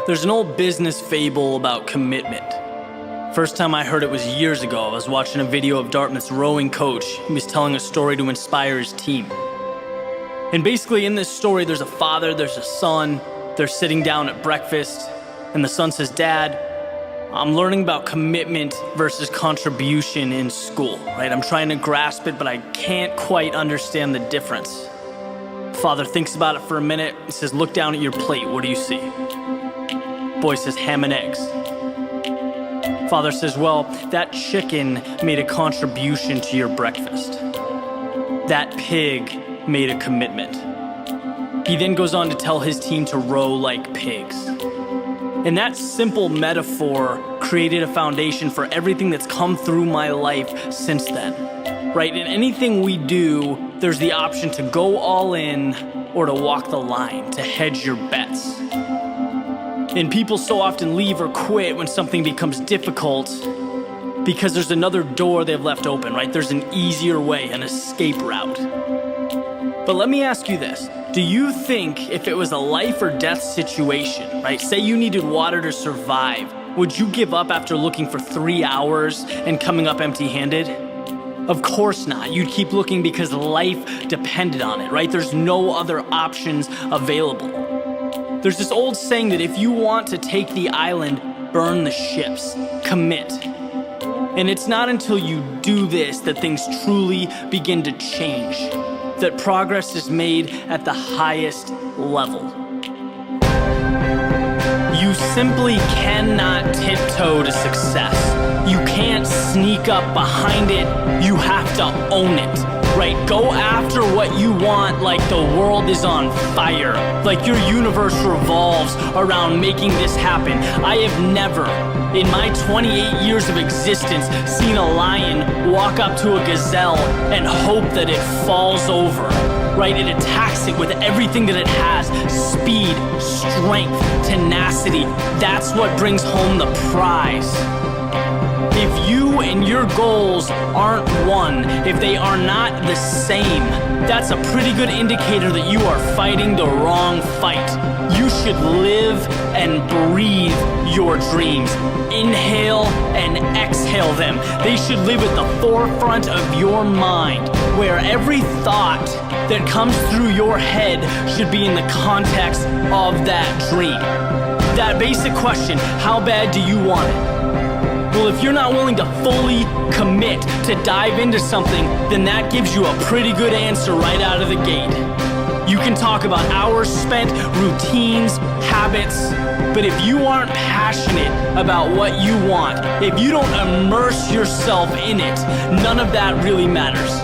There's an old business fable about commitment. First time I heard it was years ago. I was watching a video of Dartmouth's rowing coach. He was telling a story to inspire his team. And basically in this story, there's a father, there's a son. They're sitting down at breakfast, and the son says, "Dad, I'm learning about commitment versus contribution in school, right? I'm trying to grasp it, but I can't quite understand the difference." Father thinks about it for a minute. He says, "Look down at your plate. What do you see?" Boy says, "Ham and eggs." Father says, "Well, that chicken made a contribution to your breakfast. That pig made a commitment." He then goes on to tell his team to row like pigs. And that simple metaphor created a foundation for everything that's come through my life since then, right? In anything we do, there's the option to go all in or to walk the line, to hedge your bets. And people so often leave or quit when something becomes difficult because there's another door they've left open, right? There's an easier way, an escape route. But let me ask you this. Do you think if it was a life or death situation, right? Say you needed water to survive, would you give up after looking for 3 hours and coming up empty-handed? Of course not. You'd keep looking because life depended on it, right? There's no other options available. There's this old saying that if you want to take the island, burn the ships, commit. And it's not until you do this that things truly begin to change, that progress is made at the highest level. You simply cannot tiptoe to success. You can't sneak up behind it. You have to own it, right? Go after what you want like the world is on fire, like your universe revolves around making this happen. I have never, in my 28 years of existence, seen a lion walk up to a gazelle and hope that it falls over, right? It attacks it with everything that it has: speed, strength, tenacity. That's what brings home the prize. If you and your goals aren't one, if they are not the same, that's a pretty good indicator that you are fighting the wrong fight. You should live and breathe your dreams. Inhale and exhale them. They should live at the forefront of your mind, where every thought that comes through your head should be in the context of that dream. That basic question, how bad do you want it? Well, if you're not willing to fully commit to dive into something, then that gives you a pretty good answer right out of the gate. You can talk about hours spent, routines, habits, but if you aren't passionate about what you want, if you don't immerse yourself in it, none of that really matters.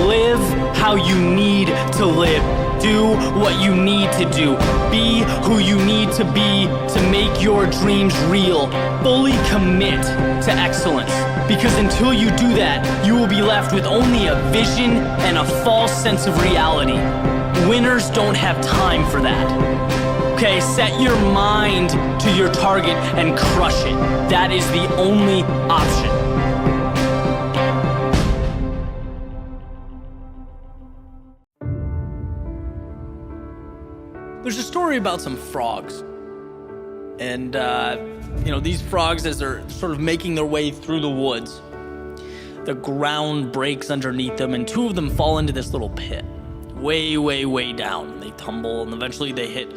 Live how you need to live. Do what you need to do. Be who you need to be to make your dreams real. Fully commit to excellence. Because until you do that, you will be left with only a vision and a false sense of reality. Winners don't have time for that. Okay, set your mind to your target and crush it. That is the only option. There's a story about some frogs. And, these frogs, as they're sort of making their way through the woods, the ground breaks underneath them, and two of them fall into this little pit. Way, way, way down. They tumble, and eventually they hit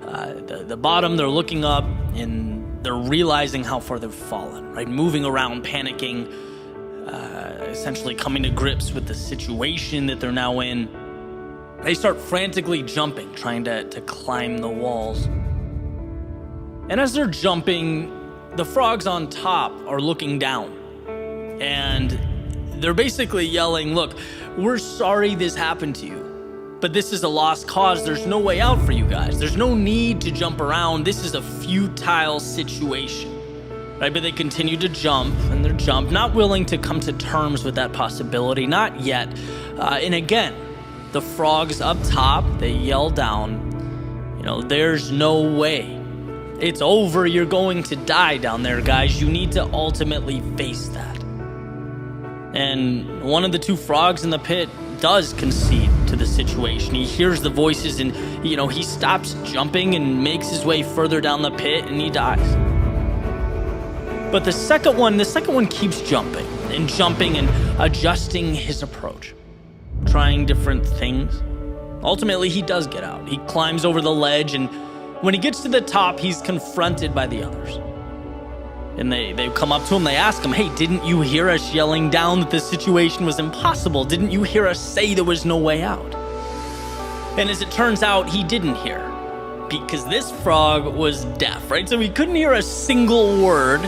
the bottom. They're looking up, and they're realizing how far they've fallen, right? Moving around, panicking, essentially coming to grips with the situation that they're now in. They start frantically jumping, trying to climb the walls. And as they're jumping, the frogs on top are looking down. And they're basically yelling, "Look, we're sorry this happened to you, but this is a lost cause. There's no way out for you guys. There's no need to jump around. This is a futile situation." Right? But they continue to jump, and they're not willing to come to terms with that possibility. Not yet. And again, the frogs up top, they yell down, "There's no way. It's over. You're going to die down there, guys. You need to ultimately face that." And one of the two frogs in the pit does concede to the situation. He hears the voices and, he stops jumping and makes his way further down the pit and he dies. But the second one keeps jumping and adjusting his approach, trying different things. Ultimately, he does get out. He climbs over the ledge, and when he gets to the top, he's confronted by the others. And they come up to him, they ask him, hey, didn't you hear us yelling down that the situation was impossible? Didn't you hear us say there was no way out? And as it turns out, he didn't hear, because this frog was deaf, right? So he couldn't hear a single word,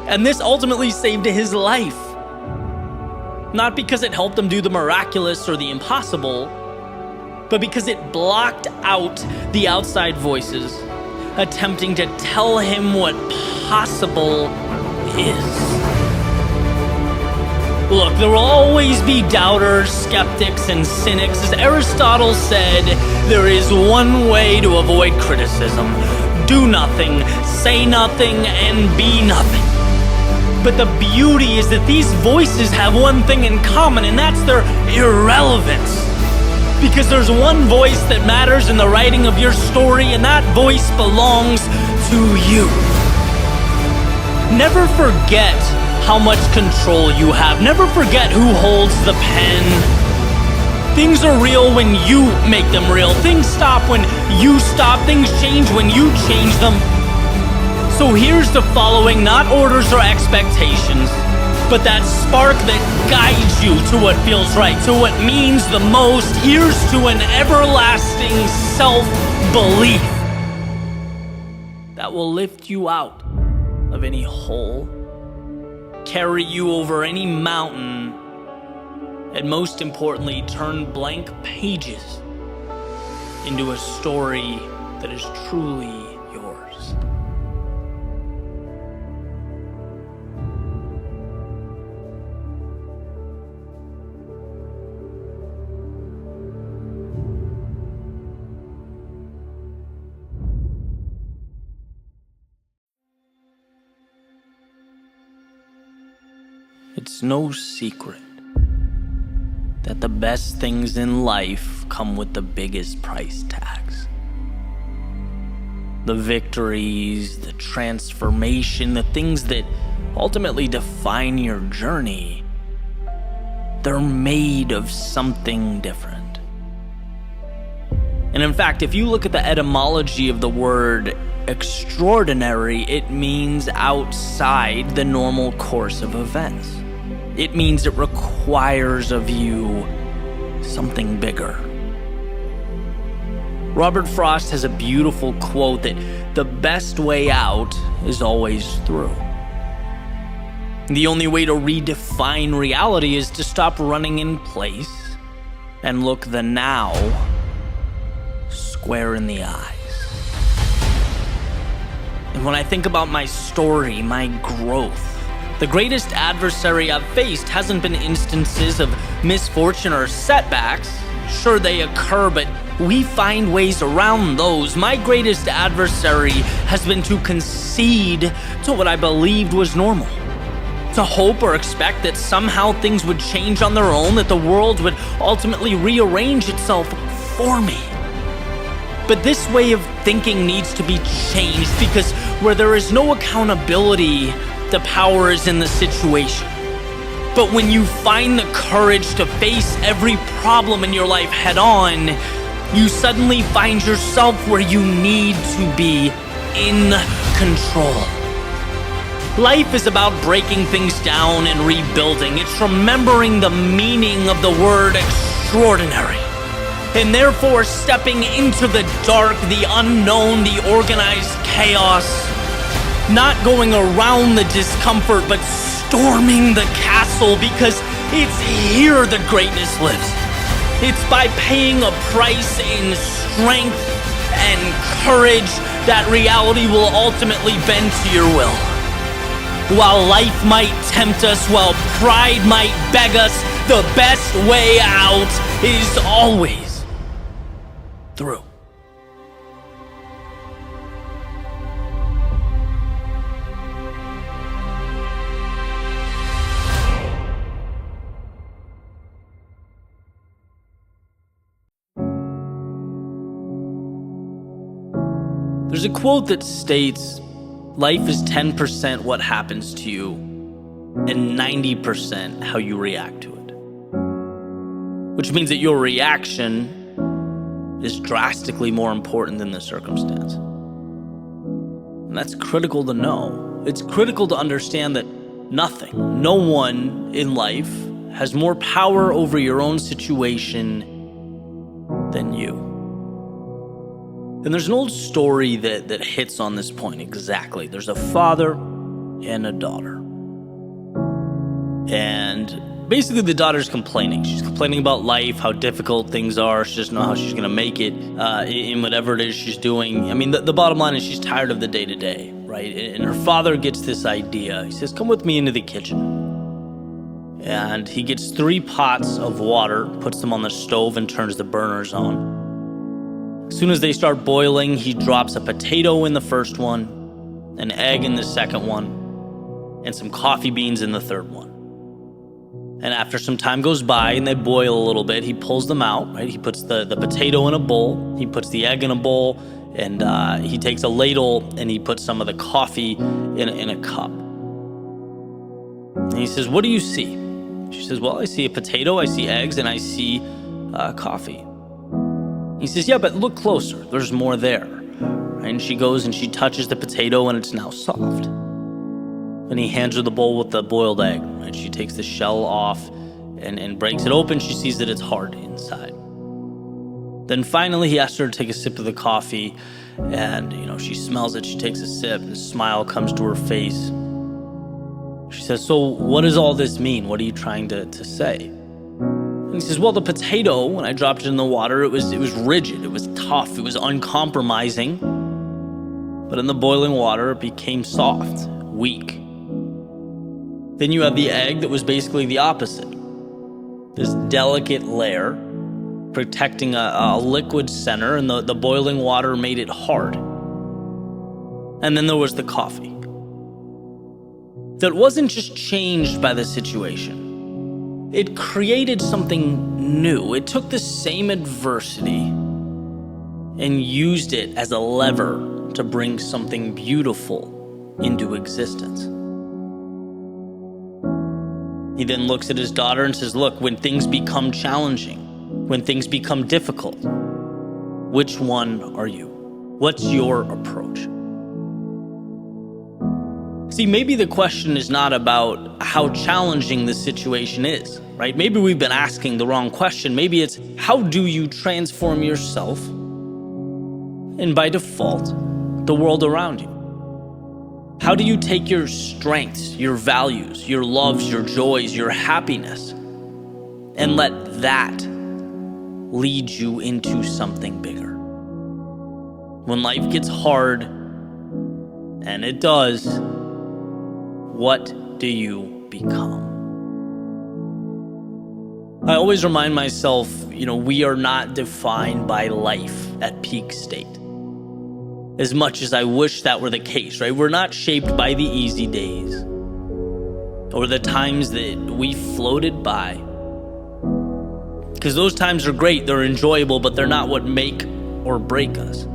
and this ultimately saved his life. Not because it helped him do the miraculous or the impossible, but because it blocked out the outside voices attempting to tell him what possible is. Look, there will always be doubters, skeptics, and cynics. As Aristotle said, there is one way to avoid criticism. Do nothing, say nothing, and be nothing. But the beauty is that these voices have one thing in common, and that's their irrelevance. Because there's one voice that matters in the writing of your story, and that voice belongs to you. Never forget how much control you have. Never forget who holds the pen. Things are real when you make them real. Things stop when you stop. Things change when you change them. So here's the following, not orders or expectations, but that spark that guides you to what feels right, to what means the most. Here's to an everlasting self-belief that will lift you out of any hole, carry you over any mountain, and most importantly, turn blank pages into a story that is truly yours. It's no secret that the best things in life come with the biggest price tags. The victories, the transformation, the things that ultimately define your journey, they're made of something different. And in fact, if you look at the etymology of the word extraordinary, it means outside the normal course of events. It means it requires of you something bigger. Robert Frost has a beautiful quote that the best way out is always through. The only way to redefine reality is to stop running in place and look the now square in the eyes. And when I think about my story, my growth, the greatest adversary I've faced hasn't been instances of misfortune or setbacks. Sure, they occur, but we find ways around those. My greatest adversary has been to concede to what I believed was normal. To hope or expect that somehow things would change on their own, that the world would ultimately rearrange itself for me. But this way of thinking needs to be changed, because where there is no accountability, the power is in the situation. But when you find the courage to face every problem in your life head on, you suddenly find yourself where you need to be, in control. Life is about breaking things down and rebuilding. It's remembering the meaning of the word extraordinary, and therefore stepping into the dark, the unknown, the organized chaos. Not going around the discomfort, but storming the castle, because it's here the greatness lives. It's by paying a price in strength and courage that reality will ultimately bend to your will. While life might tempt us, while pride might beg us, the best way out is always through. There's a quote that states, life is 10% what happens to you and 90% how you react to it. Which means that your reaction is drastically more important than the circumstance. And that's critical to know. It's critical to understand that no one in life has more power over your own situation than you. And there's an old story that hits on this point exactly. There's a father and a daughter. And basically the daughter's complaining. She's complaining about life, how difficult things are. She doesn't know how she's going to make it in whatever it is she's doing. I mean, the bottom line is she's tired of the day-to-day, right? And her father gets this idea. He says, come with me into the kitchen. And he gets 3 pots of water, puts them on the stove and turns the burners on. As soon as they start boiling, he drops a potato in the first one, an egg in the second one, and some coffee beans in the third one. And after some time goes by and they boil a little bit, he pulls them out, right? He puts the potato in a bowl, he puts the egg in a bowl, and he takes a ladle and he puts some of the coffee in a cup. And he says, what do you see? She says, well, I see a potato, I see eggs, and I see coffee. He says, yeah, but look closer. There's more there. And she goes and she touches the potato and it's now soft. And he hands her the bowl with the boiled egg. Right? She takes the shell off and breaks it open. She sees that it's hard inside. Then finally he asks her to take a sip of the coffee. And, she smells it. She takes a sip and a smile comes to her face. She says, so what does all this mean? What are you trying to say? And he says, well, the potato, when I dropped it in the water, it was rigid, it was tough, it was uncompromising. But in the boiling water, it became soft, weak. Then you have the egg that was basically the opposite. This delicate layer protecting a liquid center, and the boiling water made it hard. And then there was the coffee. That wasn't just changed by the situation. It created something new. It took the same adversity and used it as a lever to bring something beautiful into existence. He then looks at his daughter and says, look, when things become challenging, when things become difficult, which one are you? What's your approach? See, maybe the question is not about how challenging the situation is, right? Maybe we've been asking the wrong question. Maybe it's, how do you transform yourself and by default, the world around you? How do you take your strengths, your values, your loves, your joys, your happiness, and let that lead you into something bigger? When life gets hard, and it does, what do you become? I always remind myself, we are not defined by life at peak state. As much as I wish that were the case, right? We're not shaped by the easy days or the times that we floated by. Because those times are great, they're enjoyable, but they're not what make or break us.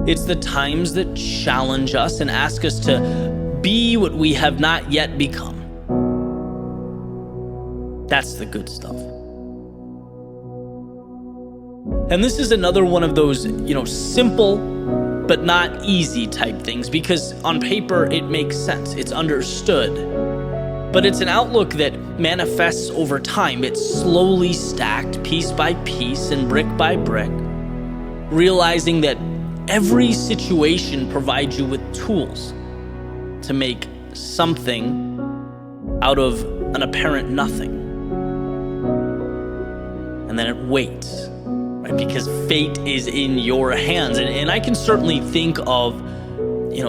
It's the times that challenge us and ask us to be what we have not yet become. That's the good stuff. And this is another one of those, simple but not easy type things, because on paper it makes sense, it's understood. But it's an outlook that manifests over time. It's slowly stacked piece by piece and brick by brick, realizing that every situation provides you with tools to make something out of an apparent nothing. And then it waits, right? Because fate is in your hands. And I can certainly think of,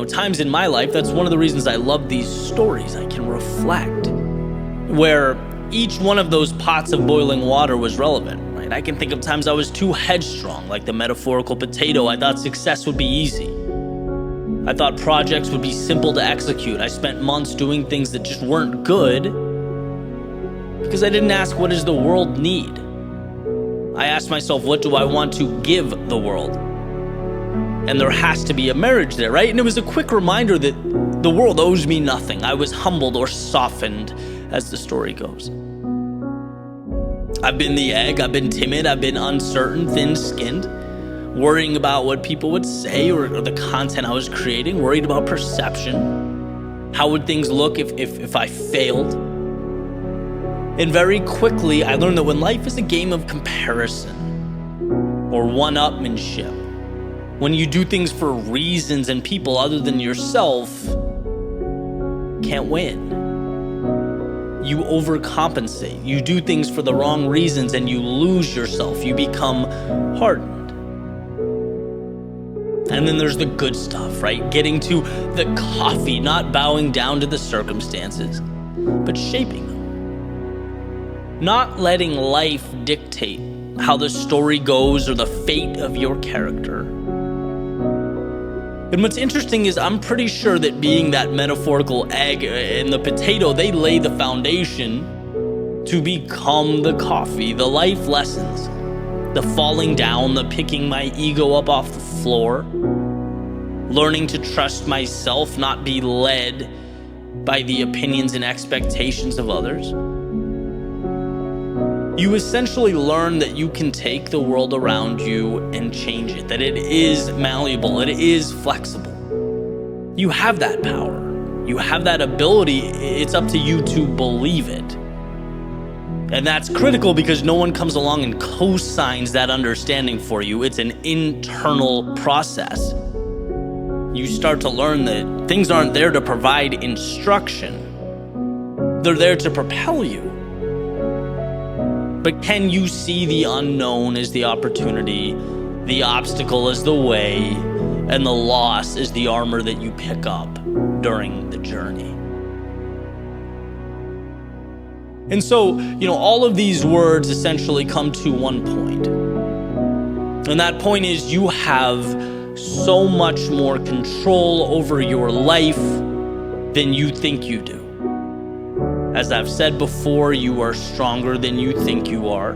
times in my life, that's one of the reasons I love these stories. I can reflect where each one of those pots of boiling water was relevant, right? I can think of times I was too headstrong, like the metaphorical potato. I thought success would be easy. I thought projects would be simple to execute. I spent months doing things that just weren't good because I didn't ask, what does the world need? I asked myself, what do I want to give the world? and there has to be a marriage there, right? And it was a quick reminder that the world owes me nothing. I was humbled or softened, as the story goes. I've been the egg, I've been timid, I've been uncertain, thin-skinned, worrying about what people would say or the content I was creating, worried about perception. How would things look if I failed? And very quickly, I learned that when life is a game of comparison or one-upmanship, when you do things for reasons and people other than yourself, can't win. You overcompensate. You do things for the wrong reasons and you lose yourself. You become hardened. And then there's the good stuff, right? Getting to the coffee, not bowing down to the circumstances, but shaping them. Not letting life dictate how the story goes or the fate of your character. And what's interesting is I'm pretty sure that being that metaphorical egg and the potato, they lay the foundation to become the coffee, the life lessons, the falling down, the picking my ego up off the floor, learning to trust myself, not be led by the opinions and expectations of others. You essentially learn that you can take the world around you and change it, that it is malleable, it is flexible. You have that power. You have that ability. It's up to you to believe it. And that's critical because no one comes along and co-signs that understanding for you. It's an internal process. You start to learn that things aren't there to provide instruction. They're there to propel you. But can you see the unknown as the opportunity, the obstacle as the way, and the loss as the armor that you pick up during the journey? And so, all of these words essentially come to one point. And that point is you have so much more control over your life than you think you do. As I've said before, you are stronger than you think you are.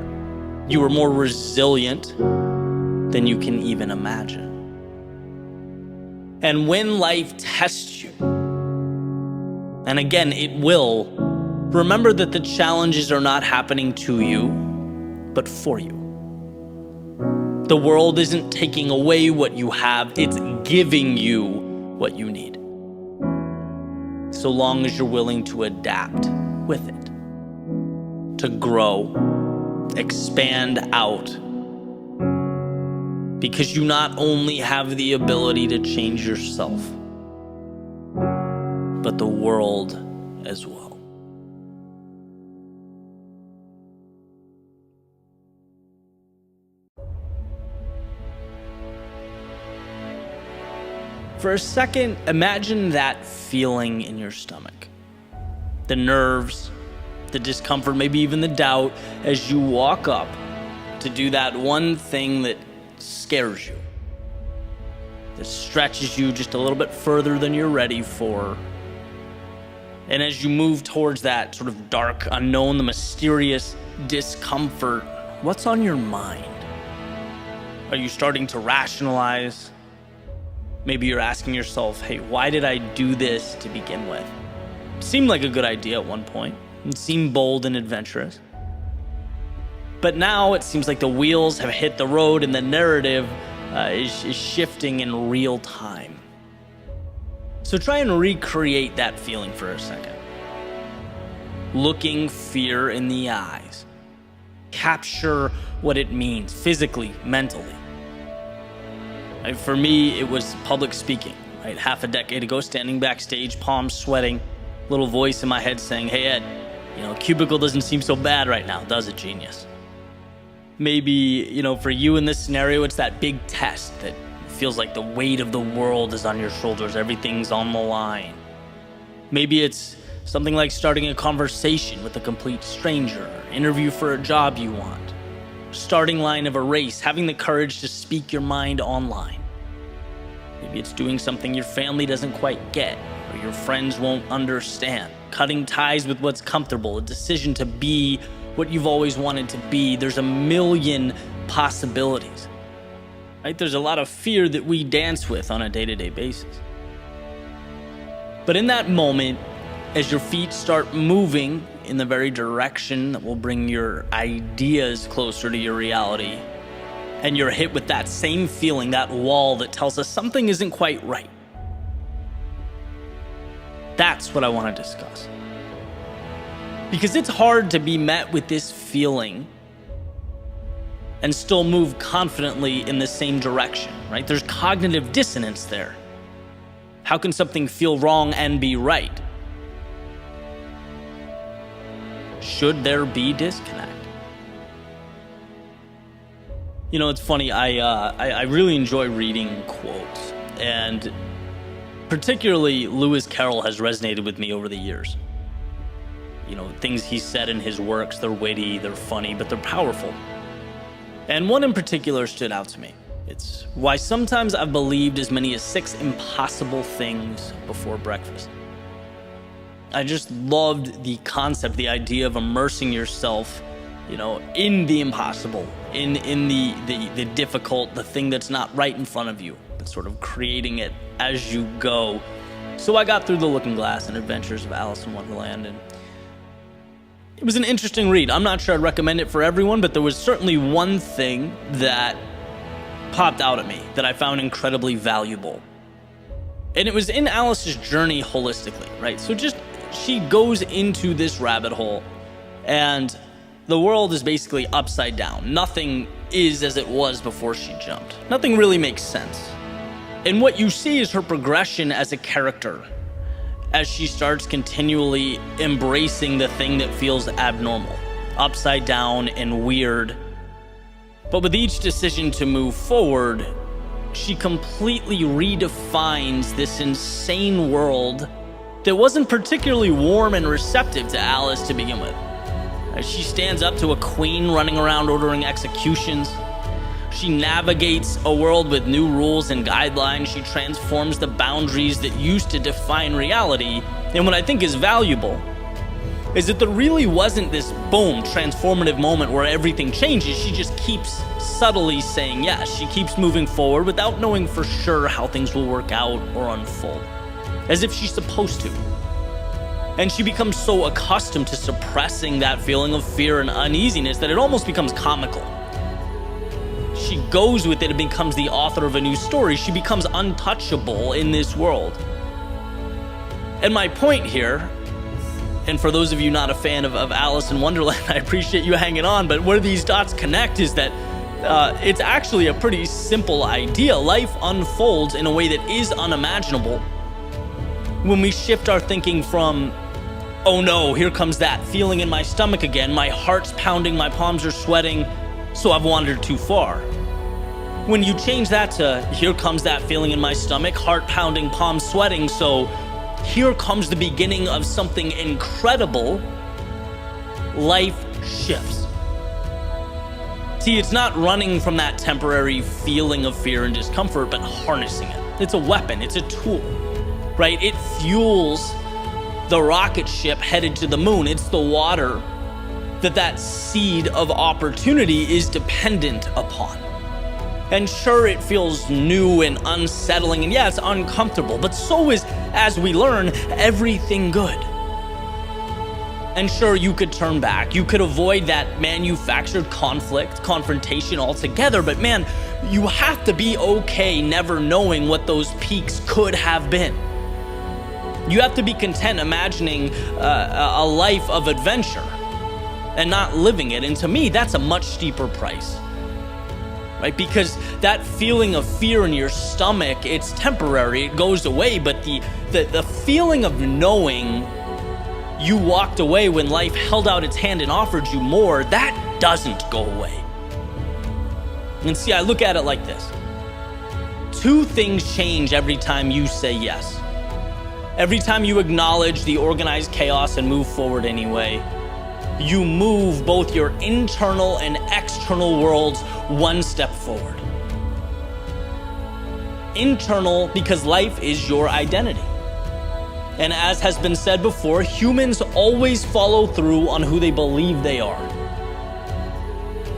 You are more resilient than you can even imagine. And when life tests you, and again, it will, remember that the challenges are not happening to you, but for you. The world isn't taking away what you have, it's giving you what you need. So long as you're willing to adapt with it, to grow, expand out, because you not only have the ability to change yourself, but the world as well. For a second, imagine that feeling in your stomach. The nerves, the discomfort, maybe even the doubt as you walk up to do that one thing that scares you, that stretches you just a little bit further than you're ready for. And as you move towards that sort of dark unknown, the mysterious discomfort, what's on your mind? Are you starting to rationalize? Maybe you're asking yourself, hey, why did I do this to begin with? It seemed like a good idea at one point. It seemed bold and adventurous. But now it seems like the wheels have hit the road and the narrative is shifting in real time. So try and recreate that feeling for a second. Looking fear in the eyes. Capture what it means physically, mentally. Right, for me, it was public speaking. Right, half a decade ago, standing backstage, palms sweating, little voice in my head saying, hey Ed, cubicle doesn't seem so bad right now, does it, genius? Maybe, for you in this scenario, it's that big test that feels like the weight of the world is on your shoulders, everything's on the line. Maybe it's something like starting a conversation with a complete stranger, interview for a job you want, starting line of a race, having the courage to speak your mind online. Maybe it's doing something your family doesn't quite get, or your friends won't understand, cutting ties with what's comfortable, a decision to be what you've always wanted to be. There's a million possibilities. right? There's a lot of fear that we dance with on a day-to-day basis. But in that moment, as your feet start moving in the very direction that will bring your ideas closer to your reality, and you're hit with that same feeling, that wall that tells us something isn't quite right, that's what I want to discuss. Because it's hard to be met with this feeling and still move confidently in the same direction, right? There's cognitive dissonance there. How can something feel wrong and be right? Should there be disconnect? You know, it's funny, I really enjoy reading quotes, and particularly Lewis Carroll has resonated with me over the years. You know, things he said in his works, they're witty, they're funny, but they're powerful. And one in particular stood out to me. It's why sometimes I've believed as many as 6 impossible things before breakfast. I just loved the concept, the idea of immersing yourself, you know, in the impossible, in the difficult, the thing that's not right in front of you, but sort of creating it as you go. So I got through The Looking Glass and Adventures of Alice in Wonderland, and it was an interesting read. I'm not sure I'd recommend it for everyone, but there was certainly one thing that popped out at me that I found incredibly valuable. And it was in Alice's journey holistically, right? So just, she goes into this rabbit hole, and the world is basically upside down. Nothing is as it was before she jumped. Nothing really makes sense. And what you see is her progression as a character, as she starts continually embracing the thing that feels abnormal, upside down and weird. But with each decision to move forward, she completely redefines this insane world that wasn't particularly warm and receptive to Alice to begin with. As she stands up to a queen running around ordering executions, she navigates a world with new rules and guidelines. She transforms the boundaries that used to define reality. And what I think is valuable is that there really wasn't this boom, transformative moment where everything changes. She just keeps subtly saying yes. She keeps moving forward without knowing for sure how things will work out or unfold, as if she's supposed to. And she becomes so accustomed to suppressing that feeling of fear and uneasiness that it almost becomes comical. She goes with it and becomes the author of a new story. She becomes untouchable in this world. And my point here, and for those of you not a fan of Alice in Wonderland, I appreciate you hanging on, but where these dots connect is that it's actually a pretty simple idea. Life unfolds in a way that is unimaginable when we shift our thinking from, oh no, here comes that feeling in my stomach again, my heart's pounding, my palms are sweating, so I've wandered too far. When you change that to, here comes that feeling in my stomach, heart pounding, palms sweating, so here comes the beginning of something incredible, life shifts. See, it's not running from that temporary feeling of fear and discomfort, but harnessing it. It's a weapon, it's a tool, right? It fuels the rocket ship headed to the moon. It's the water that seed of opportunity is dependent upon. And sure, it feels new and unsettling, and yeah, it's uncomfortable, but so is, as we learn, everything good. And sure, you could turn back. You could avoid that manufactured conflict, confrontation altogether, but man, you have to be okay never knowing what those peaks could have been. You have to be content imagining a life of adventure and not living it. And to me, that's a much steeper price, right? Because that feeling of fear in your stomach, it's temporary, it goes away, but the feeling of knowing you walked away when life held out its hand and offered you more, that doesn't go away. And see, I look at it like this. 2 things change every time you say yes. Every time you acknowledge the organized chaos and move forward anyway, you move both your internal and external worlds one step forward. Internal, because life is your identity. And as has been said before, humans always follow through on who they believe they are.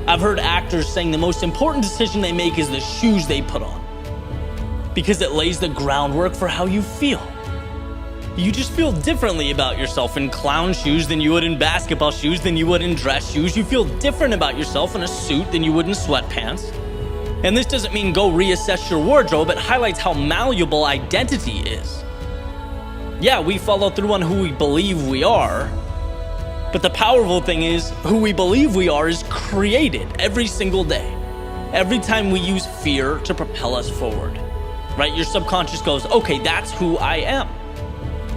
I've heard actors saying the most important decision they make is the shoes they put on, because it lays the groundwork for how you feel. You just feel differently about yourself in clown shoes than you would in basketball shoes than you would in dress shoes. You feel different about yourself in a suit than you would in sweatpants. And this doesn't mean go reassess your wardrobe. It highlights how malleable identity is. Yeah, we follow through on who we believe we are, but the powerful thing is who we believe we are is created every single day. Every time we use fear to propel us forward, right? Your subconscious goes, okay, that's who I am.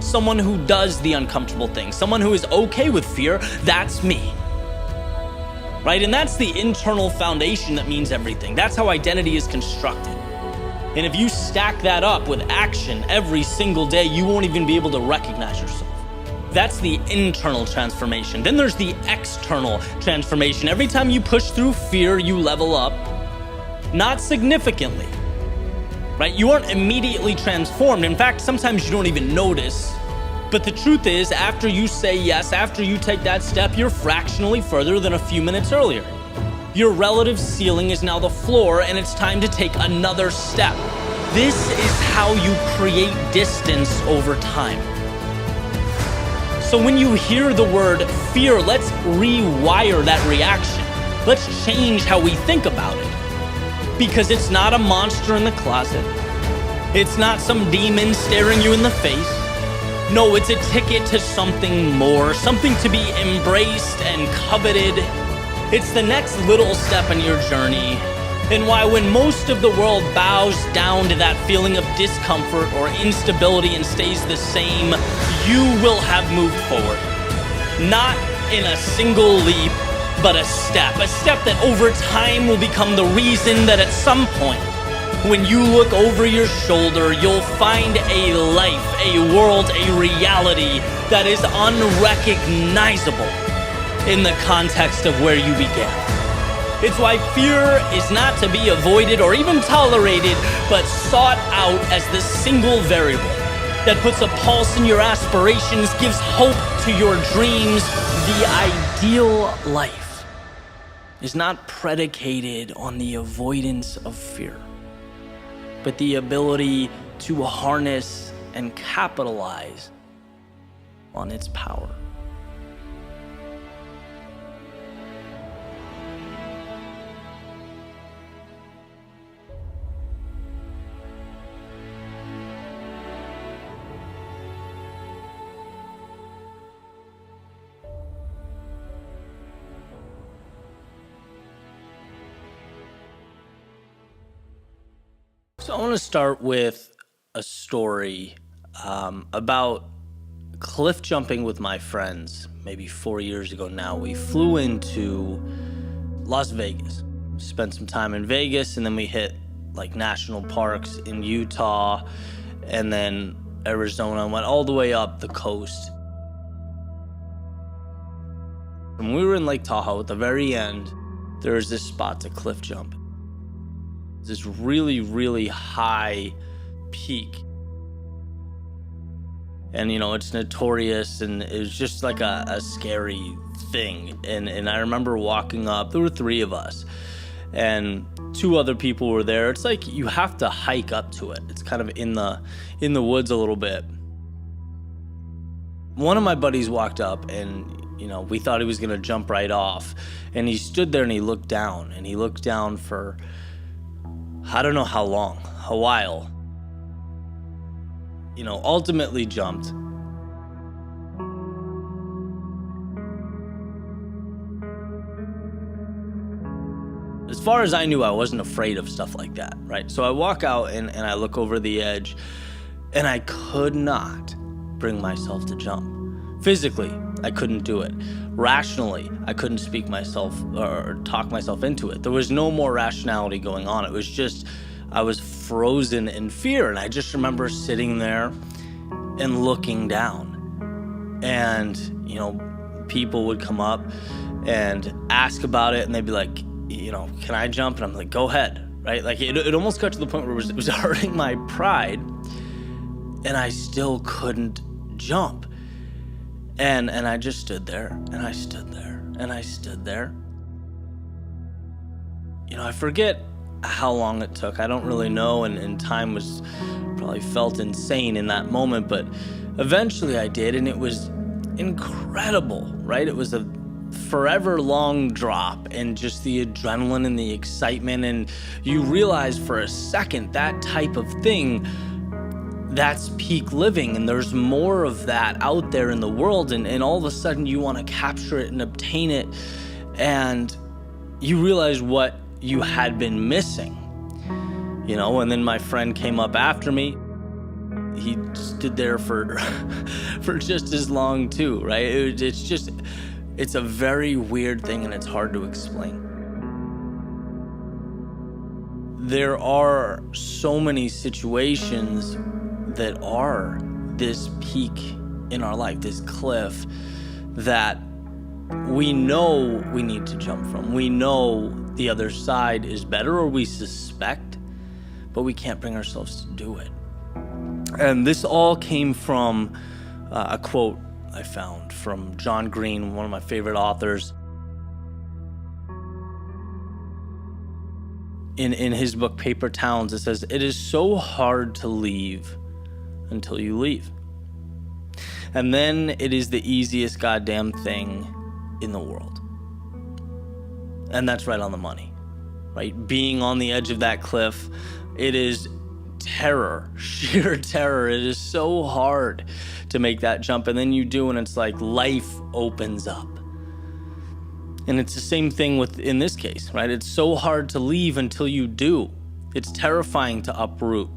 Someone who does the uncomfortable things, someone who is okay with fear, that's me. Right? And that's the internal foundation that means everything. That's how identity is constructed. And if you stack that up with action every single day, you won't even be able to recognize yourself. That's the internal transformation. Then there's the external transformation. Every time you push through fear, you level up, not significantly. Right? You aren't immediately transformed. In fact, sometimes you don't even notice. But the truth is, after you say yes, after you take that step, you're fractionally further than a few minutes earlier. Your relative ceiling is now the floor, and it's time to take another step. This is how you create distance over time. So when you hear the word fear, let's rewire that reaction. Let's change how we think about it. Because it's not a monster in the closet. It's not some demon staring you in the face. No, it's a ticket to something more, something to be embraced and coveted. It's the next little step in your journey, and why when most of the world bows down to that feeling of discomfort or instability and stays the same, you will have moved forward. Not in a single leap, but a step that over time will become the reason that at some point, when you look over your shoulder, you'll find a life, a world, a reality that is unrecognizable in the context of where you began. It's why fear is not to be avoided or even tolerated, but sought out as the single variable that puts a pulse in your aspirations, gives hope to your dreams. The ideal life is not predicated on the avoidance of fear, but the ability to harness and capitalize on its power. So I want to start with a story about cliff jumping with my friends maybe 4 years ago now. We flew into Las Vegas, spent some time in Vegas, and then we hit like national parks in Utah and then Arizona and went all the way up the coast. When we were in Lake Tahoe, at the very end, there was this spot to cliff jump. This really, really high peak. And, you know, it's notorious, and it was just like a scary thing. And I remember walking up, there were 3 of us, and 2 other people were there. It's like you have to hike up to it. It's kind of in the woods a little bit. One of my buddies walked up, and, you know, we thought he was gonna jump right off. And he stood there and he looked down, and he looked down for, I don't know how long, a while. You know, ultimately jumped. As far as I knew, I wasn't afraid of stuff like that, right? So I walk out and I look over the edge, and I could not bring myself to jump. Physically, I couldn't do it. Rationally, I couldn't speak myself or talk myself into it. There was no more rationality going on. It was just, I was frozen in fear. And I just remember sitting there and looking down. And, you know, people would come up and ask about it, and they'd be like, you know, can I jump? And I'm like, go ahead, right? Like it almost got to the point where it was hurting my pride, and I still couldn't jump. And I just stood there, and I stood there, and I stood there. I forget how long it took. I don't really know, and time was probably felt insane in that moment, but eventually I did, and it was incredible, right? It was a forever long drop, and just the adrenaline and the excitement, and you realize for a second that type of thing, that's peak living, and there's more of that out there in the world, and all of a sudden you want to capture it and obtain it, and you realize what you had been missing, and then my friend came up after me. He stood there for just as long too, right? It's a very weird thing, and it's hard to explain. There are so many situations that are this peak in our life, this cliff that we know we need to jump from. We know the other side is better, or we suspect, but we can't bring ourselves to do it. And this all came from a quote I found from John Green, one of my favorite authors. In his book, Paper Towns, it says, "It is so hard to leave until you leave. And then it is the easiest goddamn thing in the world." And that's right on the money, right? Being on the edge of that cliff, it is terror, sheer terror. It is so hard to make that jump, and then you do, and it's like life opens up. And it's the same thing in this case, right? It's so hard to leave until you do. It's terrifying to uproot,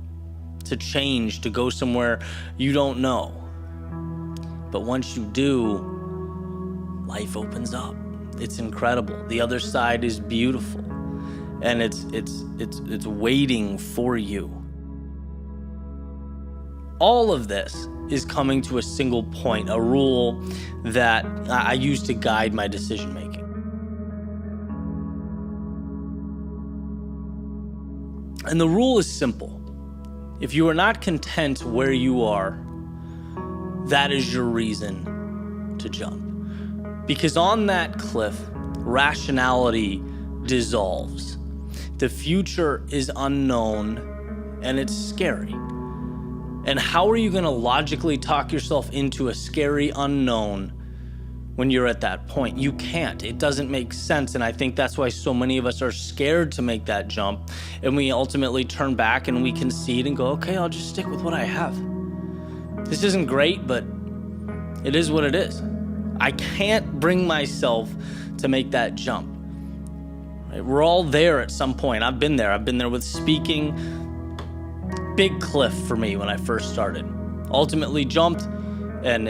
to change, to go somewhere you don't know. But once you do, life opens up. It's incredible. The other side is beautiful, and it's waiting for you. All of this is coming to a single point, a rule that I use to guide my decision making. And the rule is simple. If you are not content where you are, that is your reason to jump. Because on that cliff, rationality dissolves. The future is unknown, and it's scary. And how are you going to logically talk yourself into a scary unknown when you're at that point? You can't. It doesn't make sense. And I think that's why so many of us are scared to make that jump. And we ultimately turn back and we concede and go, okay, I'll just stick with what I have. This isn't great, but it is what it is. I can't bring myself to make that jump. Right? We're all there at some point. I've been there. I've been there with speaking. Big cliff for me when I first started. Ultimately jumped and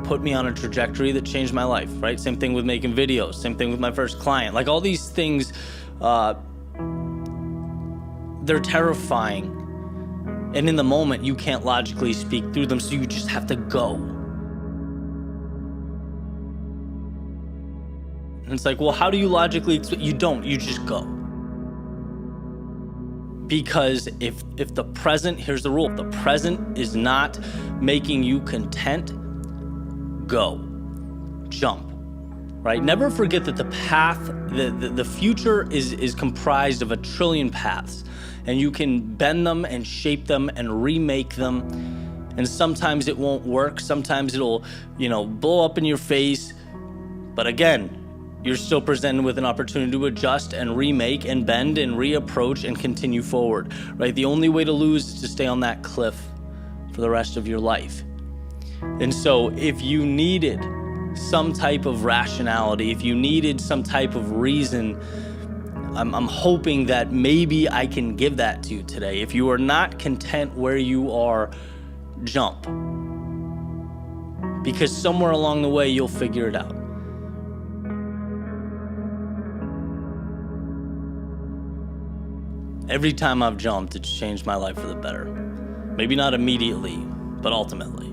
put me on a trajectory that changed my life, right? Same thing with making videos. Same thing with my first client. Like all these things, they're terrifying. And in the moment, you can't logically speak through them, so you just have to go. And it's like, well, how do you logically explain? You don't, you just go. Because if the present, here's the rule, if the present is not making you content, go, jump, right? Never forget that the path, the future is comprised of 1 trillion paths, and you can bend them and shape them and remake them. And sometimes it won't work. Sometimes it'll, blow up in your face. But again, you're still presented with an opportunity to adjust and remake and bend and reapproach and continue forward, right? The only way to lose is to stay on that cliff for the rest of your life. And so if you needed some type of rationality, if you needed some type of reason, I'm hoping that maybe I can give that to you today. If you are not content where you are, jump. Because somewhere along the way, you'll figure it out. Every time I've jumped, it's changed my life for the better. Maybe not immediately, but ultimately.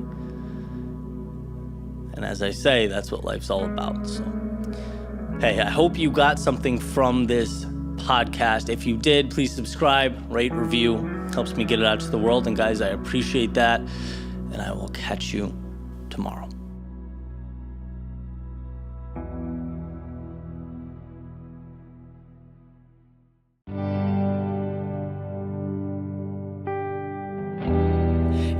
And as I say, that's what life's all about. So, hey, I hope you got something from this podcast. If you did, please subscribe, rate, review. Helps me get it out to the world. And guys, I appreciate that. And I will catch you tomorrow.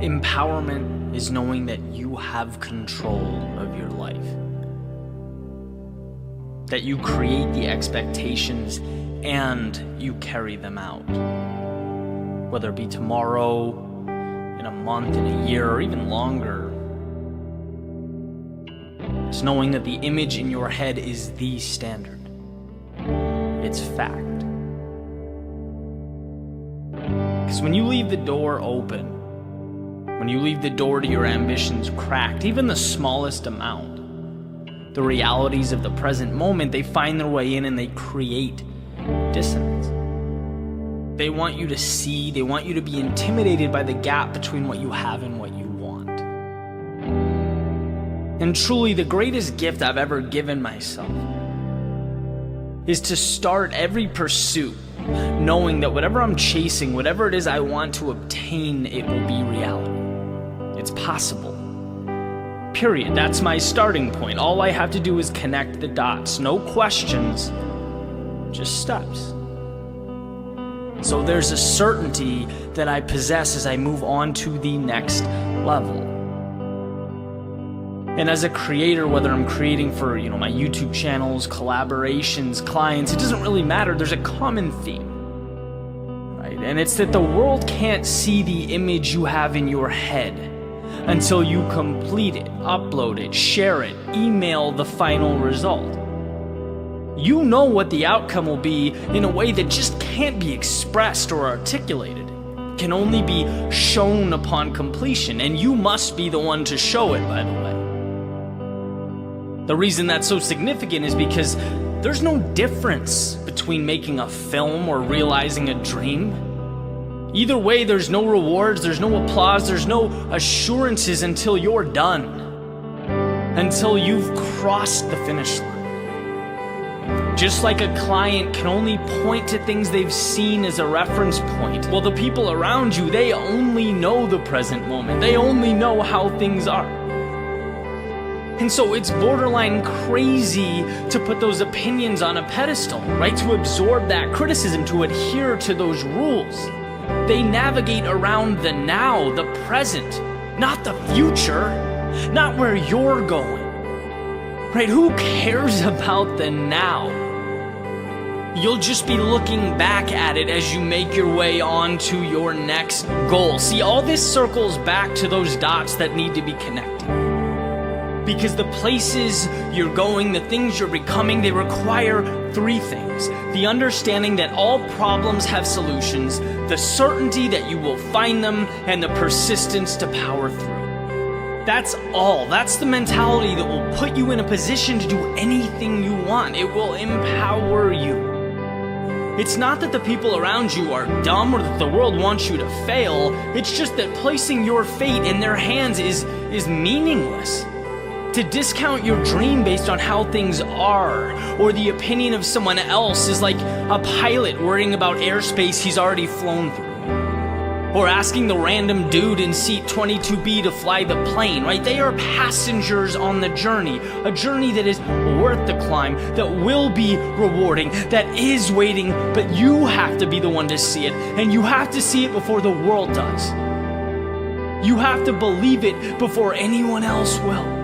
Empowerment is knowing that you have control of your life. That you create the expectations and you carry them out. Whether it be tomorrow, in a month, in a year, or even longer. It's knowing that the image in your head is the standard. It's fact. Because when you leave the door open, when you leave the door to your ambitions cracked, even the smallest amount, the realities of the present moment, they find their way in and they create dissonance. They want you to see, they want you to be intimidated by the gap between what you have and what you want. And truly, the greatest gift I've ever given myself is to start every pursuit knowing that whatever I'm chasing, whatever it is I want to obtain, it will be reality. It's possible. Period. That's my starting point. All I have to do is connect the dots. No questions, just steps. So there's a certainty that I possess as I move on to the next level. And as a creator, whether I'm creating for, my YouTube channels, collaborations, clients, it doesn't really matter. There's a common theme, right? And it's that the world can't see the image you have in your head until you complete it, upload it, share it, email the final result. You know what the outcome will be in a way that just can't be expressed or articulated. It can only be shown upon completion, and you must be the one to show it, by the way. The reason that's so significant is because there's no difference between making a film or realizing a dream. Either way, there's no rewards, there's no applause, there's no assurances until you're done, until you've crossed the finish line. Just like a client can only point to things they've seen as a reference point, well, the people around you, they only know the present moment. They only know how things are. And so it's borderline crazy to put those opinions on a pedestal, right? To absorb that criticism, to adhere to those rules. They navigate around the now, the present, not the future, not where you're going. Right? Who cares about the now? You'll just be looking back at it as you make your way on to your next goal. See, all this circles back to those dots that need to be connected. Because the places you're going, the things you're becoming, they require three things. The understanding that all problems have solutions, the certainty that you will find them, and the persistence to power through. That's all. That's the mentality that will put you in a position to do anything you want. It will empower you. It's not that the people around you are dumb or that the world wants you to fail. It's just that placing your fate in their hands is meaningless. To discount your dream based on how things are, or the opinion of someone else, is like a pilot worrying about airspace he's already flown through. Or asking the random dude in seat 22B to fly the plane, right? They are passengers on the journey, a journey that is worth the climb, that will be rewarding, that is waiting, but you have to be the one to see it, and you have to see it before the world does. You have to believe it before anyone else will.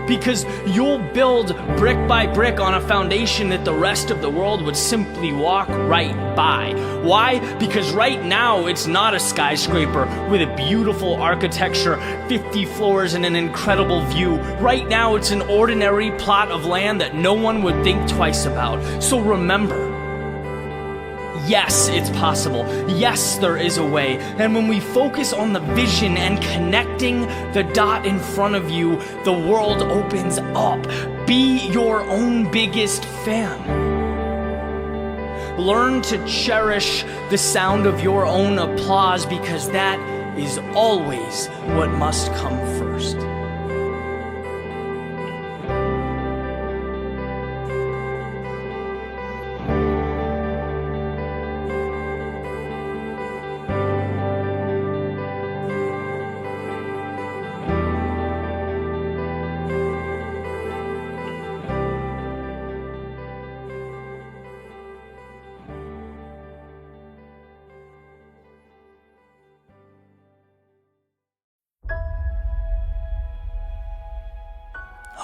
Because you'll build brick by brick on a foundation that the rest of the world would simply walk right by. Why? Because right now it's not a skyscraper with a beautiful architecture, 50 floors, and an incredible view. Right now it's an ordinary plot of land that no one would think twice about. So remember, yes, it's possible. Yes, there is a way. And when we focus on the vision and connecting the dot in front of you, the world opens up. Be your own biggest fan. Learn to cherish the sound of your own applause, because that is always what must come first.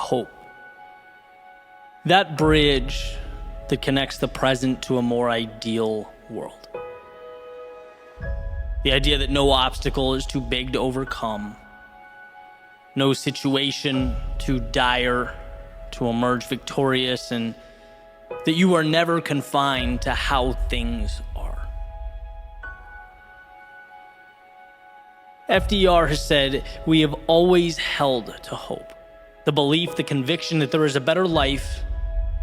hope. That bridge that connects the present to a more ideal world. The idea that no obstacle is too big to overcome, no situation too dire to emerge victorious, and that you are never confined to how things are. FDR has said, we have always held to hope. The belief, the conviction that there is a better life,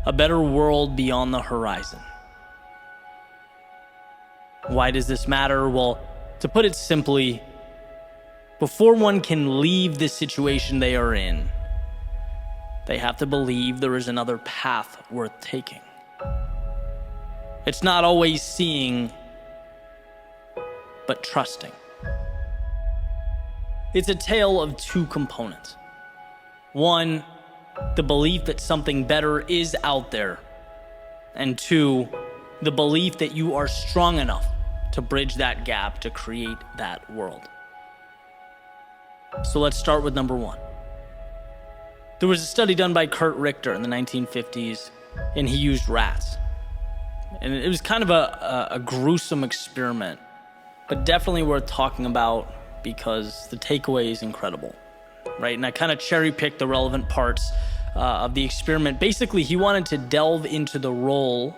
a better world beyond the horizon. Why does this matter? Well, to put it simply, before one can leave the situation they are in, they have to believe there is another path worth taking. It's not always seeing, but trusting. It's a tale of two components. One, the belief that something better is out there. And two, the belief that you are strong enough to bridge that gap to create that world. So let's start with number one. There was a study done by Kurt Richter in the 1950s, and he used rats. And it was kind of a gruesome experiment, but definitely worth talking about because the takeaway is incredible, right? And I kind of cherry-picked the relevant parts of the experiment. Basically, he wanted to delve into the role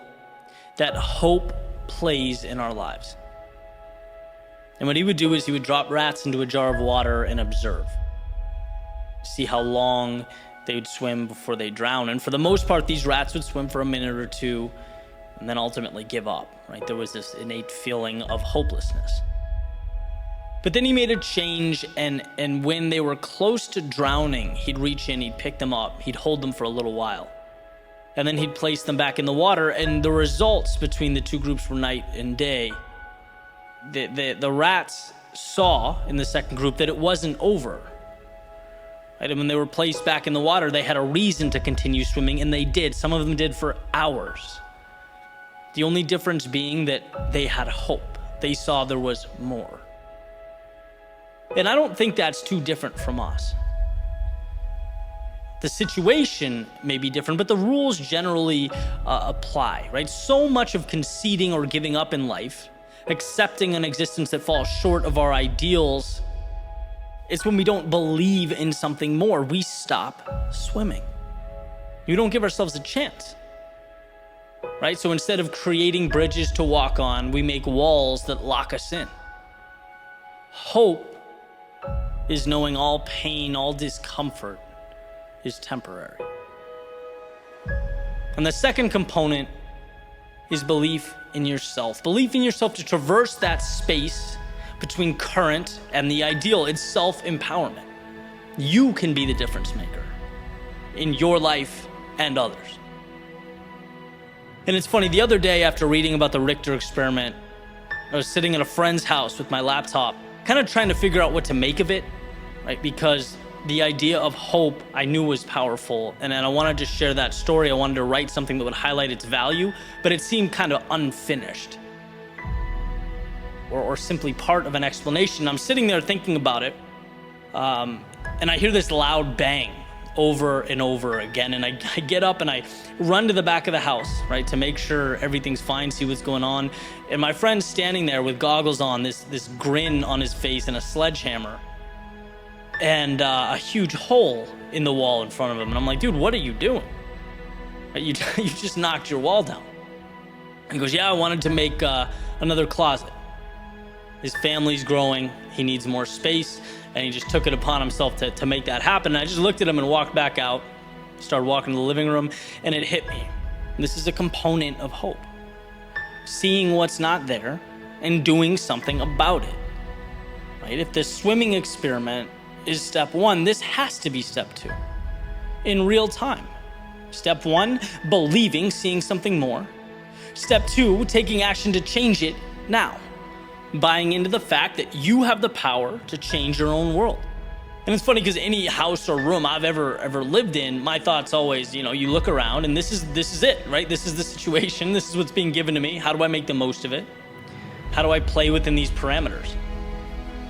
that hope plays in our lives. And what he would do is he would drop rats into a jar of water and observe. See how long they would swim before they drown. And for the most part, these rats would swim for a minute or two and then ultimately give up, right? There was this innate feeling of hopelessness. But then he made a change, and when they were close to drowning, he'd reach in, he'd pick them up, he'd hold them for a little while. And then he'd place them back in the water, and the results between the two groups were night and day. The rats saw in the second group that it wasn't over. Right? And when they were placed back in the water, they had a reason to continue swimming, and they did. Some of them did for hours. The only difference being that they had hope. They saw there was more. And I don't think that's too different from us. The situation may be different, but the rules generally apply, right? So much of conceding or giving up in life, accepting an existence that falls short of our ideals, it's when we don't believe in something more. We stop swimming. We don't give ourselves a chance, right? So instead of creating bridges to walk on, we make walls that lock us in. Hope is knowing all pain, all discomfort is temporary. And the second component is belief in yourself. Belief in yourself to traverse that space between current and the ideal. It's self-empowerment. You can be the difference maker in your life and others. And it's funny, the other day after reading about the Richter experiment, I was sitting at a friend's house with my laptop, kind of trying to figure out what to make of it, right? Because the idea of hope I knew was powerful, and I wanted to share that story. I wanted to write something that would highlight its value, but it seemed kind of unfinished or simply part of an explanation. I'm sitting there thinking about it, and I hear this loud bang over and over again, and I get up and I run to the back of the house, right, to make sure everything's fine, see what's going on. And my friend's standing there with goggles on, this grin on his face and a sledgehammer, and a huge hole in the wall in front of him. And I'm like, dude, what are you doing? You just knocked your wall down. And he goes, yeah, I wanted to make another closet. His family's growing, he needs more space, and he just took it upon himself to make that happen. And I just looked at him and walked back out, started walking to the living room, and it hit me. This is a component of hope. Seeing what's not there and doing something about it, right? If the swimming experiment is step one, this has to be step two, in real time. Step one, believing, seeing something more. Step two, taking action to change it now. Buying into the fact that you have the power to change your own world. And it's funny because any house or room I've ever lived in, my thoughts always, you look around and this is it, right? This is the situation. This is what's being given to me. How do I make the most of it? How do I play within these parameters?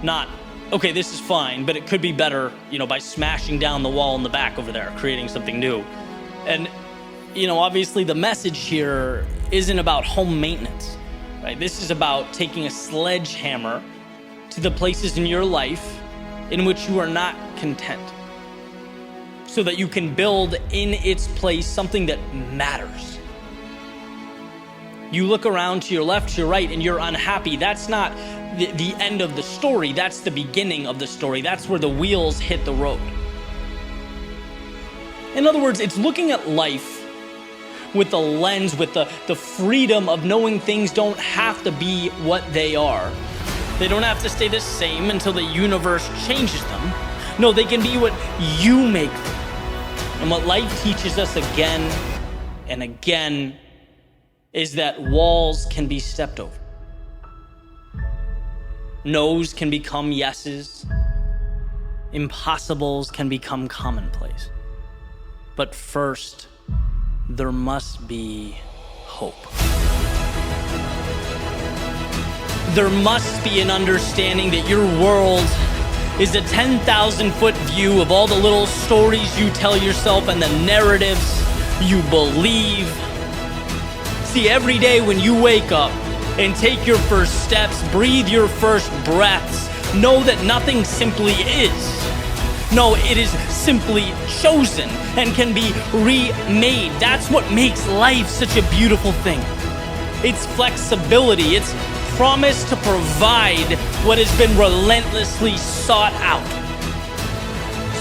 Not okay, this is fine, but it could be better, by smashing down the wall in the back over there, creating something new. And, obviously the message here isn't about home maintenance, right? This is about taking a sledgehammer to the places in your life in which you are not content, so that you can build in its place something that matters. You look around to your left, to your right, and you're unhappy. That's not the end of the story. That's the beginning of the story. That's where the wheels hit the road. In other words, it's looking at life with the lens, with the freedom of knowing things don't have to be what they are. They don't have to stay the same until the universe changes them. No, they can be what you make them. And what life teaches us again and again is that walls can be stepped over. No's can become yeses. Impossibles can become commonplace. But first, there must be hope. There must be an understanding that your world is a 10,000-foot view of all the little stories you tell yourself and the narratives you believe. See, every day when you wake up and take your first steps, breathe your first breaths, know that nothing simply is. No, it is simply chosen and can be remade. That's what makes life such a beautiful thing. It's flexibility. It's promise to provide what has been relentlessly sought out.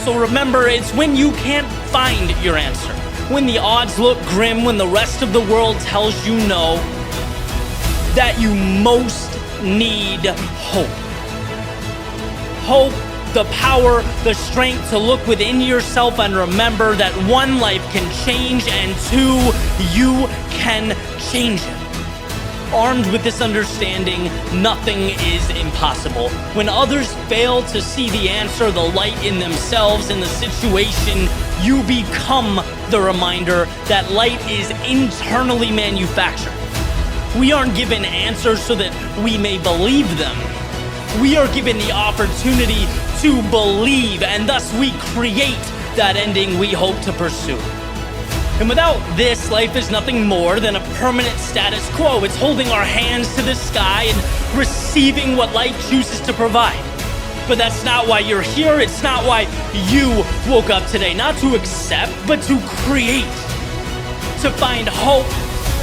So remember, it's when you can't find your answer, when the odds look grim, when the rest of the world tells you no, that you most need hope. Hope, the power, the strength to look within yourself and remember that one, life can change, and two, you can change it. Armed with this understanding, nothing is impossible. When others fail to see the answer, the light in themselves, in the situation, you become the reminder that light is internally manufactured. We aren't given answers so that we may believe them. We are given the opportunity to believe, and thus we create that ending we hope to pursue. And without this, life is nothing more than a permanent status quo. It's holding our hands to the sky and receiving what life chooses to provide. But that's not why you're here. It's not why you woke up today. Not to accept, but to create. To find hope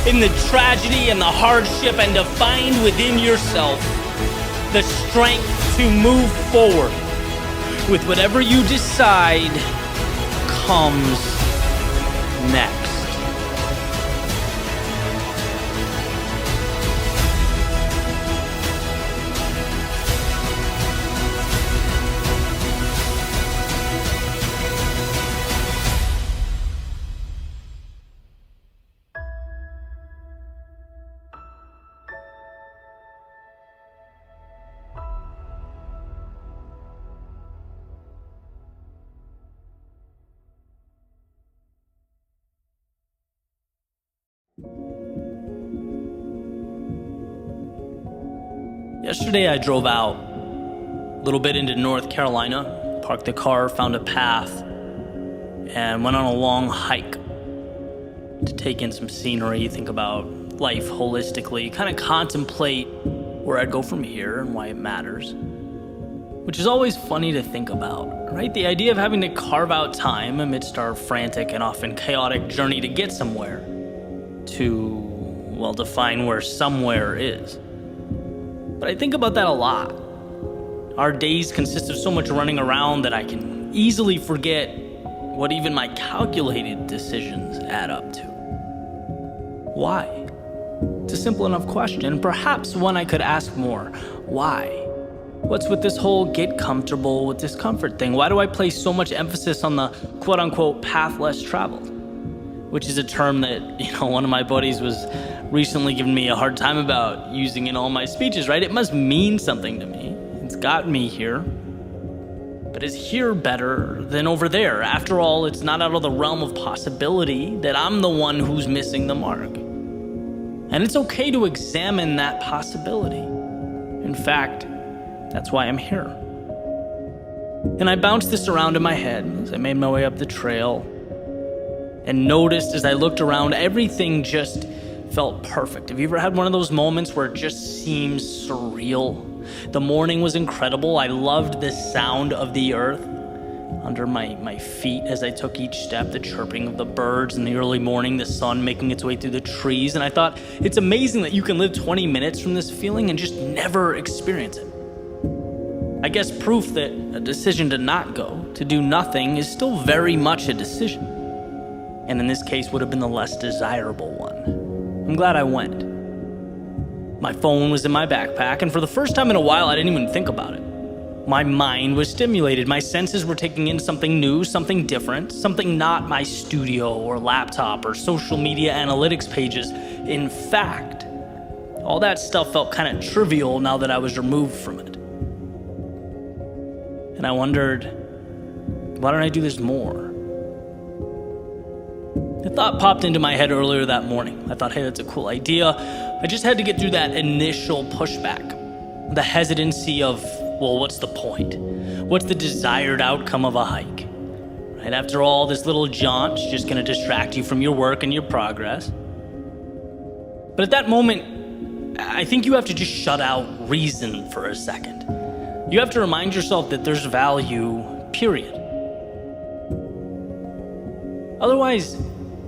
in the tragedy and the hardship, and to find within yourself the strength to move forward with whatever you decide comes next. Yesterday I drove out a little bit into North Carolina, parked the car, found a path, and went on a long hike to take in some scenery, think about life holistically, kind of contemplate where I'd go from here and why it matters. Which is always funny to think about, right? The idea of having to carve out time amidst our frantic and often chaotic journey to get somewhere, to, well, define where somewhere is. But I think about that a lot. Our days consist of so much running around that I can easily forget what even my calculated decisions add up to. Why? It's a simple enough question, perhaps one I could ask more. Why? What's with this whole get comfortable with discomfort thing? Why do I place so much emphasis on the quote-unquote path less traveled? Which is a term that, one of my buddies was recently giving me a hard time about using in all my speeches, right? It must mean something to me. It's got me here. But is here better than over there? After all, it's not out of the realm of possibility that I'm the one who's missing the mark. And it's okay to examine that possibility. In fact, that's why I'm here. And I bounced this around in my head as I made my way up the trail and noticed as I looked around, everything just felt perfect. Have you ever had one of those moments where it just seems surreal? The morning was incredible. I loved the sound of the earth under my feet as I took each step, the chirping of the birds in the early morning, the sun making its way through the trees. And I thought, it's amazing that you can live 20 minutes from this feeling and just never experience it. I guess proof that a decision to not go, to do nothing, is still very much a decision. And in this case would have been the less desirable one. I'm glad I went. My phone was in my backpack, and for the first time in a while, I didn't even think about it. My mind was stimulated. My senses were taking in something new, something different, something not my studio or laptop or social media analytics pages. In fact, all that stuff felt kind of trivial now that I was removed from it. And I wondered, why don't I do this more? A thought popped into my head earlier that morning. I thought, hey, that's a cool idea. I just had to get through that initial pushback, the hesitancy of, well, what's the point? What's the desired outcome of a hike? Right? After all, this little jaunt's just going to distract you from your work and your progress. But at that moment, I think you have to just shut out reason for a second. You have to remind yourself that there's value, period. Otherwise,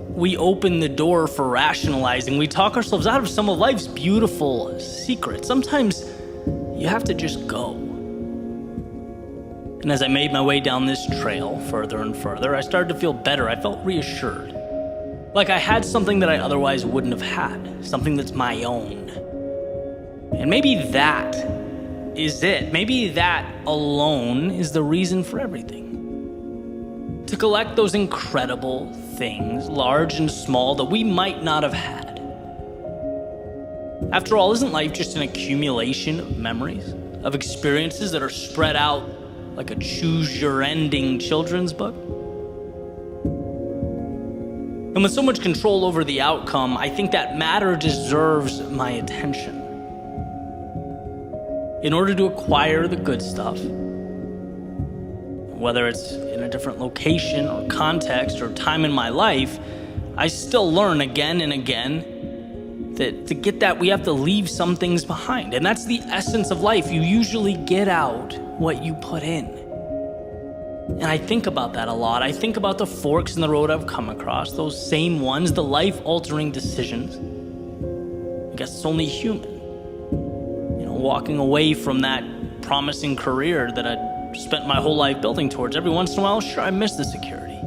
we open the door for rationalizing. We talk ourselves out of some of life's beautiful secrets. Sometimes you have to just go. And as I made my way down this trail further and further, I started to feel better. I felt reassured. Like I had something that I otherwise wouldn't have had, something that's my own. And maybe that is it. Maybe that alone is the reason for everything. To collect those incredible things, large and small, that we might not have had. After all, isn't life just an accumulation of memories, of experiences that are spread out like a choose-your-ending children's book? And with so much control over the outcome, I think that matter deserves my attention. In order to acquire the good stuff, whether it's in a different location or context or time in my life, I still learn again and again that to get that, we have to leave some things behind. And that's the essence of life. You usually get out what you put in. And I think about that a lot. I think about the forks in the road I've come across, those same ones, the life-altering decisions. I guess it's only human. Walking away from that promising career that I'd spent my whole life building towards. Every once in a while, sure, I miss the security.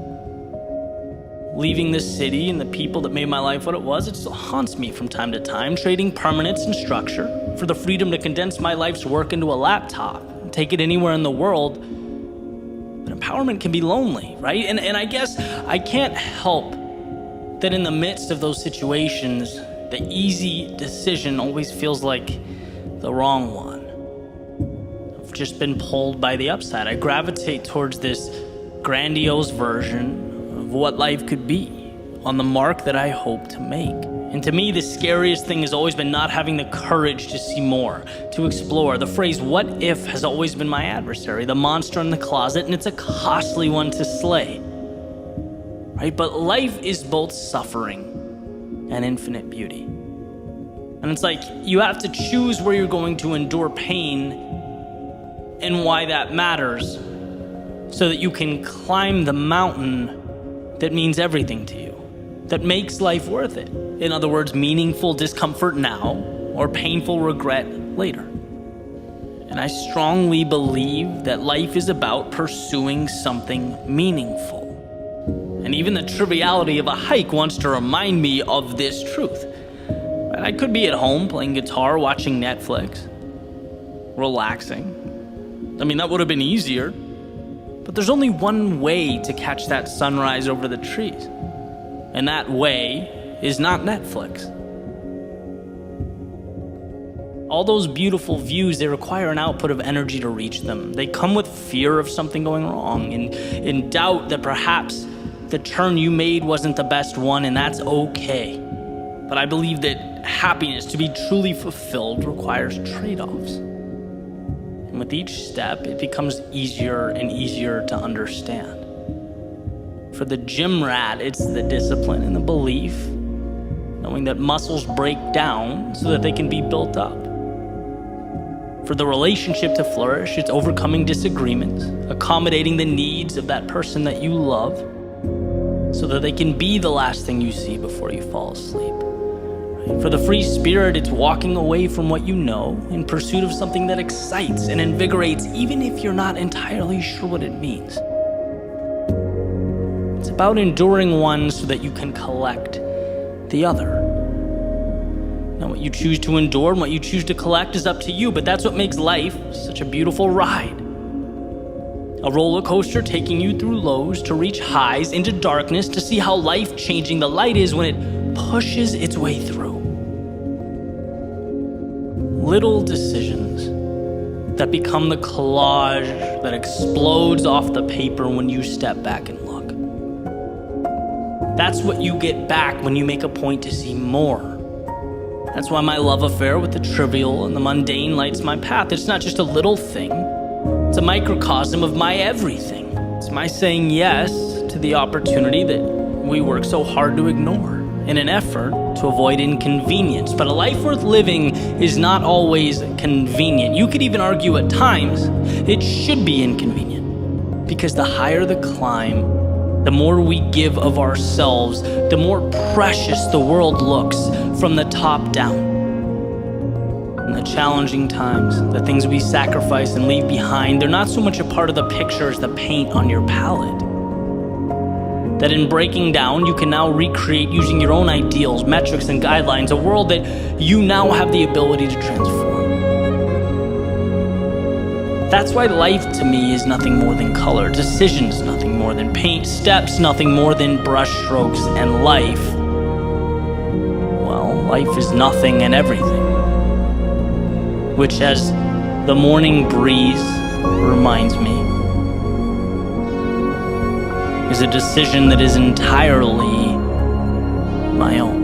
Leaving this city and the people that made my life what it was, it still haunts me from time to time, trading permanence and structure for the freedom to condense my life's work into a laptop and take it anywhere in the world. But empowerment can be lonely, right? And I guess I can't help that in the midst of those situations, the easy decision always feels like the wrong one. I've just been pulled by the upside. I gravitate towards this grandiose version of what life could be on the mark that I hope to make. And to me, the scariest thing has always been not having the courage to see more, to explore. The phrase, what if, has always been my adversary, the monster in the closet, and it's a costly one to slay. Right? But life is both suffering and infinite beauty. And it's like you have to choose where you're going to endure pain and why that matters so that you can climb the mountain that means everything to you, that makes life worth it. In other words, meaningful discomfort now or painful regret later. And I strongly believe that life is about pursuing something meaningful. And even the triviality of a hike wants to remind me of this truth. I could be at home playing guitar, watching Netflix, relaxing. I mean, that would have been easier. But there's only one way to catch that sunrise over the trees. And that way is not Netflix. All those beautiful views, they require an output of energy to reach them. They come with fear of something going wrong and in doubt that perhaps the turn you made wasn't the best one, and that's okay. But I believe that happiness, to be truly fulfilled, requires trade-offs. And And with each step, it becomes easier and easier to understand. For the gym rat, it's the discipline and the belief, knowing that muscles break down so that they can be built up. For the relationship to flourish, it's overcoming disagreements, accommodating the needs of that person that you love, so that they can be the last thing you see before you fall asleep. For the free spirit, it's walking away from what you know in pursuit of something that excites and invigorates, even if you're not entirely sure what it means. It's about enduring one so that you can collect the other. Now, what you choose to endure and what you choose to collect is up to you, but that's what makes life such a beautiful ride. A roller coaster taking you through lows to reach highs into darkness to see how life-changing the light is when it pushes its way through. Little decisions that become the collage that explodes off the paper when you step back and look. That's what you get back when you make a point to see more. That's why my love affair with the trivial and the mundane lights my path. It's not just a little thing. It's a microcosm of my everything. It's my saying yes to the opportunity that we work so hard to ignore in an effort to avoid inconvenience. But a life worth living is not always convenient. You could even argue at times it should be inconvenient, because the higher the climb, the more we give of ourselves, the more precious the world looks from the top down. In the challenging times, the things we sacrifice and leave behind, they're not so much a part of the picture as the paint on your palette. That in breaking down, you can now recreate using your own ideals, metrics, and guidelines, a world that you now have the ability to transform. That's why life to me is nothing more than color, decisions nothing more than paint, steps nothing more than brush strokes, and life, well, life is nothing and everything. Which, as the morning breeze reminds me, is a decision that is entirely my own.